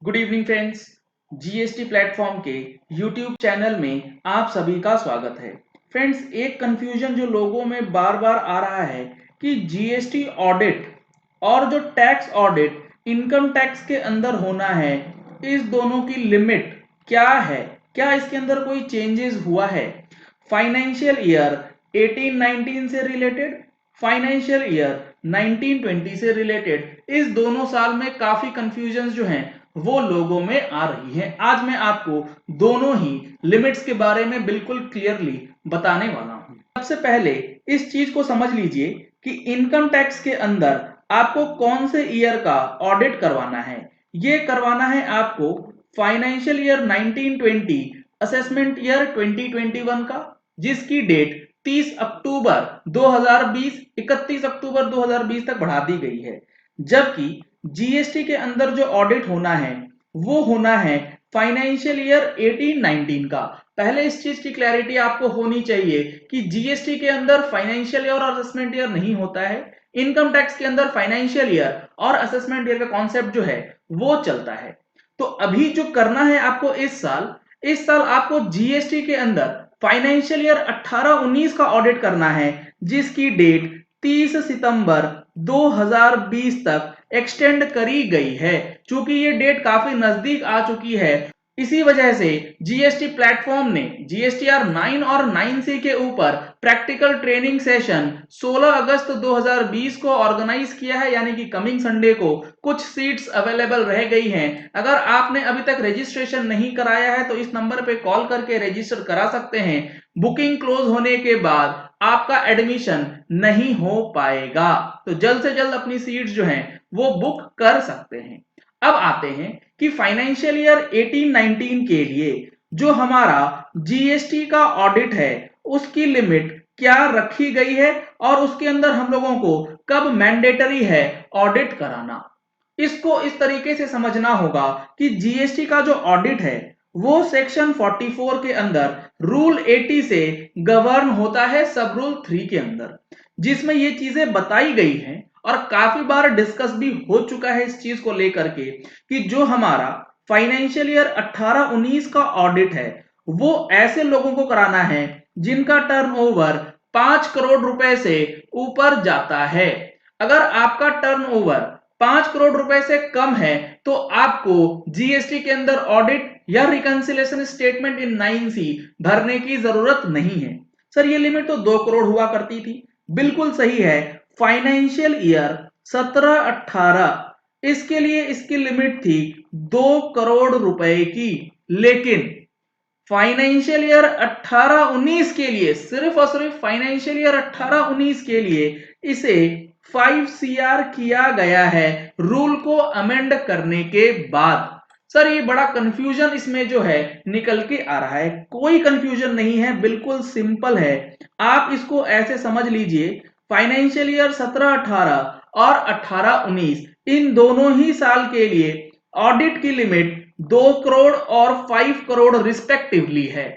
Good evening friends. GST platform के YouTube channel में आप सभी का स्वागत है। फ्रेंड्स, एक कंफ्यूजन जो लोगों में बार बार आ रहा है कि जीएसटी ऑडिट और जो टैक्स ऑडिट इनकम टैक्स के अंदर होना है, इस दोनों की लिमिट क्या है, क्या इसके अंदर कोई चेंजेस हुआ है फाइनेंशियल ईयर 18-19 से रिलेटेड, फाइनेंशियल ईयर 19-20 से रिलेटेड। इस दोनों साल में काफी कंफ्यूजन जो हैं वो लोगों में आ रही है। आज मैं आपको दोनों ही लिमिट्स के बारे में बिल्कुल क्लियरली बताने वाला हूं। सबसे पहले इस चीज को समझ लीजिए कि इनकम टैक्स के अंदर आपको कौन से ईयर का ऑडिट करवाना है। ये करवाना है आपको फाइनेंशियल ईयर 1920 असेसमेंट ईयर 2021 का, जिसकी डेट 30 अक्टूबर 2020 31 अक्टूबर 2020 तक बढ़ा दी गई है। जबकि जीएसटी के अंदर जो ऑडिट होना है वो होना है फाइनेंशियल ईयर 18-19 का। पहले इस चीज की क्लैरिटी आपको होनी चाहिए कि जीएसटी के अंदर फाइनेंशियल ईयर और असेसमेंट ईयर नहीं होता है। इनकम टैक्स के अंदर फाइनेंशियल ईयर और असेसमेंट ईयर का कॉन्सेप्ट जो है वो चलता है। तो अभी जो करना है आपको इस साल आपको जीएसटी के अंदर फाइनेंशियल ईयर 18-19 का ऑडिट करना है, जिसकी डेट 30 सितंबर 2020 तक एक्सटेंड करी गई है। चूंकि ये डेट काफी नजदीक आ चुकी है, इसी वजह से जीएसटी प्लेटफॉर्म ने जीएसटीआर 9 और 9C के ऊपर प्रैक्टिकल ट्रेनिंग सेशन 16 अगस्त 2020 को ऑर्गेनाइज किया है, यानी कि कमिंग संडे को कुछ सीट्स अवेलेबल रह गई हैं। अगर आपने अभी तक रजिस्ट्रेशन नहीं कराया है तो इस नंबर पे कॉल करके रजिस्टर करा सकते हैं। बुकिंग क्लोज होने के बाद आपका एडमिशन नहीं हो पाएगा, तो जल्द से जल्द अपनी सीट्स जो हैं वो बुक कर सकते हैं। अब आते हैं कि फाइनेंशियल ईयर 18-19 के लिए जो हमारा जीएसटी का ऑडिट है उसकी लिमिट क्या रखी गई है और उसके अंदर हम लोगों को कब मैंडेटरी है ऑडिट कराना। इसको इस तरीके से समझना होगा कि जीएसटी का जो ऑडिट है वो सेक्शन 44 के अंदर रूल 80 से गवर्न होता है, सब रूल 3 के अंदर, जिसमें ये चीजें बताई गई हैं और काफी बार डिस्कस भी हो चुका है इस चीज को लेकर के कि जो हमारा फाइनेंशियल ईयर 18-19 का ऑडिट है वो ऐसे लोगों को कराना है जिनका टर्नओवर 5 करोड़ रुपए से ऊपर जाता है। अगर आपका टर्नओवर 5 करोड़ रुपए से कम है तो आपको जीएसटी के अंदर ऑडिट या रिकंसिलेशन स्टेटमेंट इन 9C भरने की जरूरत नहीं है। सर, ये लिमिट तो 2 करोड़ हुआ करती थी। बिल्कुल सही है। फाइनेंशियल ईयर 17-18 इसके लिए इसकी लिमिट थी 2 करोड़ रुपए की, लेकिन फाइनेंशियल ईयर 18-19 के लिए, सिर्फ और सिर्फ फाइनेंशियल ईयर 18-19 के लिए इसे 5 CR किया गया है रूल को अमेंड करने के बाद। सर, ये बड़ा कंफ्यूजन इसमें जो है निकल के आ रहा है। कोई कंफ्यूजन नहीं है, बिल्कुल सिंपल है। आप इसको ऐसे समझ लीजिए, फाइनेंशियल ईयर 17-18 और 18-19 इन दोनों ही साल के लिए ऑडिट की लिमिट 2 करोड़ और 5 करोड़ रिस्पेक्टिवली है।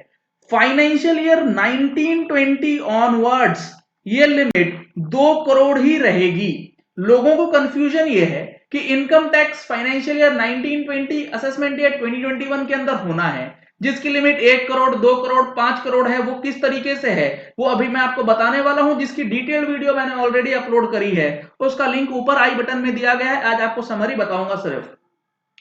फाइनेंशियल ईयर 1920 ऑनवर्ड्स ये लिमिट 2 करोड़ ही रहेगी। लोगों को कंफ्यूजन ये है कि income tax financial year 1920 assessment year 2021 के अंदर होना है, जिसकी लिमिट 1 करोड़ 2 करोड़ 5 करोड़ है। वो किस तरीके से है वो अभी मैं आपको बताने वाला हूं, जिसकी डिटेल वीडियो मैंने ऑलरेडी अपलोड करी है। उसका लिंक ऊपर आई बटन में दिया गया है। आज आपको समरी बताऊंगा सिर्फ।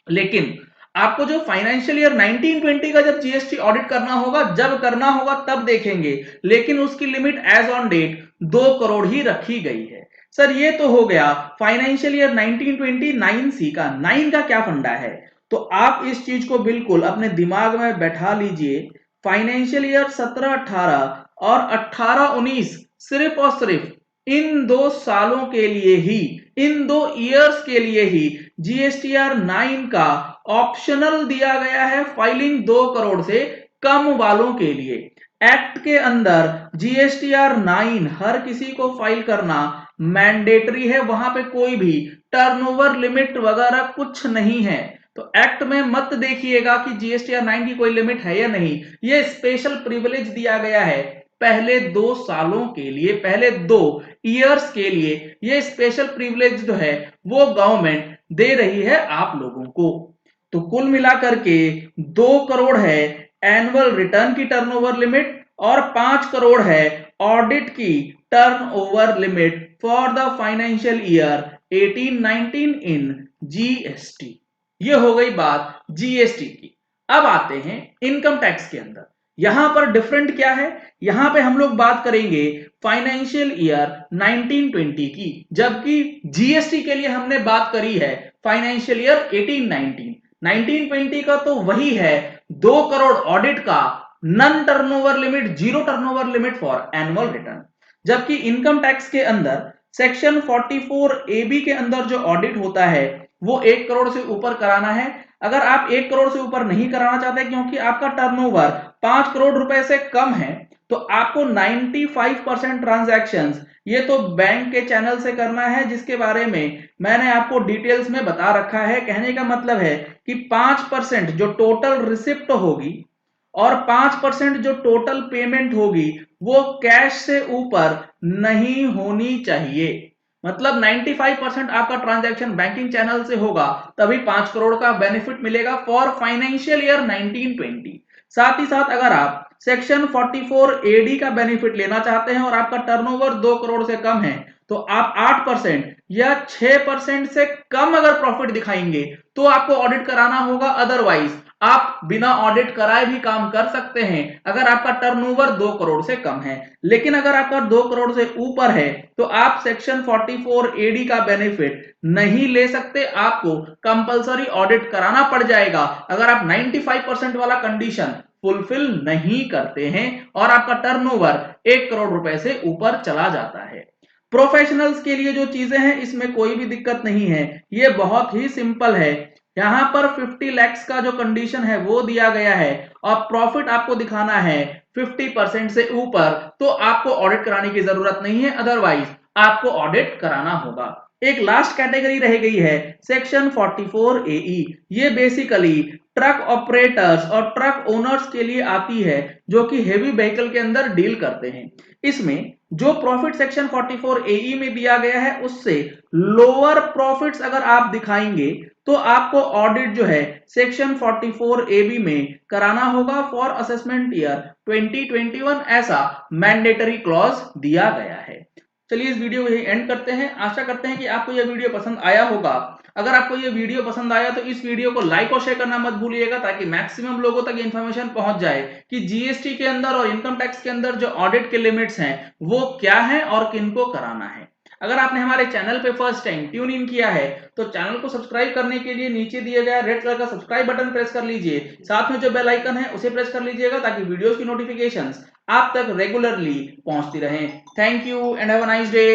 लेकिन आपको जो फाइनेंशियल ईयर 1920 का जब जीएसटी ऑडिट करना होगा, जब करना होगा तब देखेंगे, लेकिन उसकी limit as on date 2 crore ही रखी गई है। सर, ये तो हो गया फाइनेंशियल ईयर 1920 9C का। 9 का क्या फंडा है, तो आप इस चीज को बिल्कुल अपने दिमाग में बैठा लीजिए। फाइनेंशियल ईयर 17-18 और 18-19 सिर्फ और सिर्फ इन 2 सालों के लिए ही, इन 2 ईयर्स के लिए ही जीएसटीआर 9 का ऑप्शनल दिया गया है फाइलिंग 2 करोड़ से कम वालों के लिए। एक्ट के अंदर जीएसटीआर 9 हर किसी को फाइल करना मैंडेटरी है, वहां पे कोई भी टर्नओवर लिमिट वगैरह कुछ नहीं है। तो एक्ट में मत देखिएगा कि जीएसटीआर 9 की कोई लिमिट है या नहीं, ये स्पेशल प्रिविलेज दिया गया है पहले 2 सालों के लिए, पहले 2 ईयर्स के लिए। ये स्पेशल प्रिविलेज जो है वो गवर्नमेंट दे रही है आप लोगों को। तो कुल मिलाकर के 2 करोड़ है एनुअल रिटर्न की टर्नओवर लिमिट और 5 करोड़ है ऑडिट की turnover limit for the financial year 18-19 in GST. ये हो गई बात जीएसटी की। अब आते हैं इनकम टैक्स के अंदर। यहां पर डिफरेंट क्या है, यहां पे हम लोग बात करेंगे फाइनेंशियल ईयर 1920 की, जबकि जीएसटी के लिए हमने बात करी है फाइनेंशियल ईयर 18-19। 1920 का तो वही है 2 करोड़ ऑडिट का, none turnover limit, zero turnover limit for annual return. जबकि इनकम टैक्स के अंदर सेक्शन 44 AB के अंदर जो ऑडिट होता है वो 1 करोड़ से ऊपर कराना है। अगर आप 1 करोड़ से ऊपर नहीं कराना चाहते क्योंकि आपका टर्नओवर 5 करोड़ रुपए से कम है, तो आपको 95% ट्रांजैक्शंस ये तो बैंक के चैनल से करना है, जिसके बारे में मैंने आपको डिटेल्स में बता रखा है। कहने का मतलब है कि 5% जो टोटल रिसिप्ट होगी और 5% जो टोटल पेमेंट होगी वो कैश से ऊपर नहीं होनी चाहिए। मतलब 95% आपका ट्रांजैक्शन बैंकिंग चैनल से होगा, तभी 5 करोड़ का बेनिफिट मिलेगा फॉर फाइनेंशियल ईयर 1920। साथ ही साथ अगर आप सेक्शन 44 AD का बेनिफिट लेना चाहते हैं और आपका टर्नओवर 2 करोड़ से कम है, तो आप 8% या 6% से कम अगर प्रॉफिट दिखाएंगे तो आपको ऑडिट कराना होगा। अदरवाइज आप बिना ऑडिट कराए भी काम कर सकते हैं अगर आपका टर्नओवर 2 करोड़ से कम है। लेकिन अगर आपका 2 करोड़ से ऊपर है तो आप सेक्शन 44 AD का बेनिफिट नहीं ले सकते, आपको कंपलसरी ऑडिट कराना पड़ जाएगा अगर आप 95% वाला कंडीशन फुलफिल नहीं करते हैं और आपका टर्नओवर 1 करोड़ रुपए से ऊपर चला जाता है। प्रोफेशनल्स के लिए जो चीजें हैं इसमें कोई भी दिक्कत नहीं है, ये बहुत ही सिंपल है। यहां पर 50 लैक्स का जो कंडीशन है वो दिया गया है और प्रॉफिट आपको दिखाना है 50% से ऊपर, तो आपको ऑडिट कराने की जरूरत नहीं है, अदरवाइज आपको ऑडिट कराना होगा। एक लास्ट कैटेगरी रह गई है सेक्शन 44 AE। ये बेसिकली ट्रक ऑपरेटर्स और ट्रक ओनर्स के लिए आती है जो कि हेवी व्हीकल के अंदर डील करते हैं। इसमें जो प्रॉफिट सेक्शन 44 AE में दिया गया है उससे लोअर प्रॉफिट्स अगर आप दिखाएंगे तो आपको ऑडिट जो है सेक्शन 44 AB में कराना होगा फॉर असेसमेंट ईयर 2021, ऐसा मैंडेटरी क्लॉज दिया गया है। चलिए इस वीडियो को यही एंड करते हैं। आशा करते हैं कि आपको यह वीडियो पसंद आया होगा। अगर आपको यह वीडियो पसंद आया तो इस वीडियो को लाइक और शेयर करना मत भूलिएगा, ताकि मैक्सिमम लोगों तक इन्फॉर्मेशन पहुंच जाए कि जीएसटी के अंदर और इनकम टैक्स के अंदर जो ऑडिट के लिमिट्स हैं वो क्या है और किनको कराना है। अगर आपने हमारे चैनल पे फर्स्ट टाइम ट्यून इन किया है तो चैनल को सब्सक्राइब करने के लिए नीचे दिए गए रेड कलर का सब्सक्राइब बटन प्रेस कर लीजिए। साथ में जो बेल आइकन है उसे प्रेस कर लीजिएगा ताकि वीडियोस की नोटिफिकेशंस आप तक रेगुलरली पहुंचती रहें। Thank you and have a nice day.